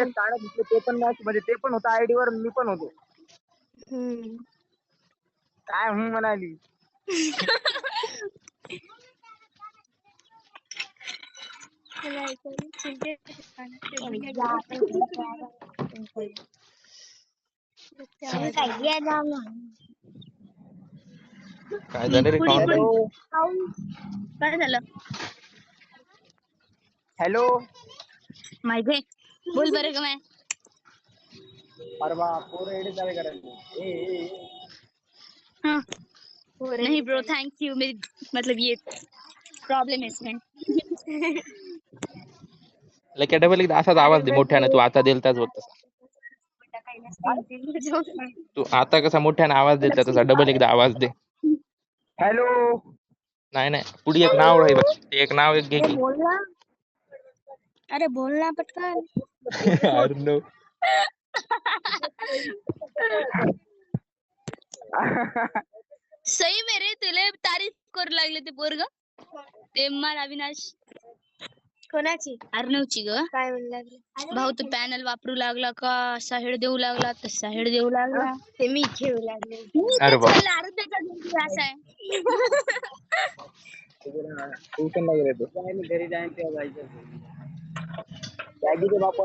वेळेस काढत होते ते पण मॅच मध्ये ते पण होतं आयडी वर मी पण होतो. काय म्हणाली काय झालं रे काय झालं हॅलो माहिती बोल बरं का मैं अरे बा पोरं एडी चालू करायचं हाँ नहीं ब्रो थैंक यू मेरी मतलब ये प्रॉब्लेम है इसमें लय डबल एकदा असाच आवाज दे मोठ्याने तू आता दिलताच बघ तसा. तू आता कसा मोठ्याने आवाज दिलता तसा डबल एकदा आवाज दे. हॅलो नाही पुढे एक नाव आहे बघ ते एक नाव एक घे की. अरे बोलना पटकन अर्णव सही मेरे तुले तारीफ करू लागले ते पोरग ते मार अविनाश कोणाची अर्णवची ग काय म्हणू भाऊ तू पॅनल वापरू लागला का असा हेड देऊ लागला तसा हेड देऊ लागला ते मी खेळू लागले अरे बा असा आहे ट्युशनला गेले घरी जायचं बापा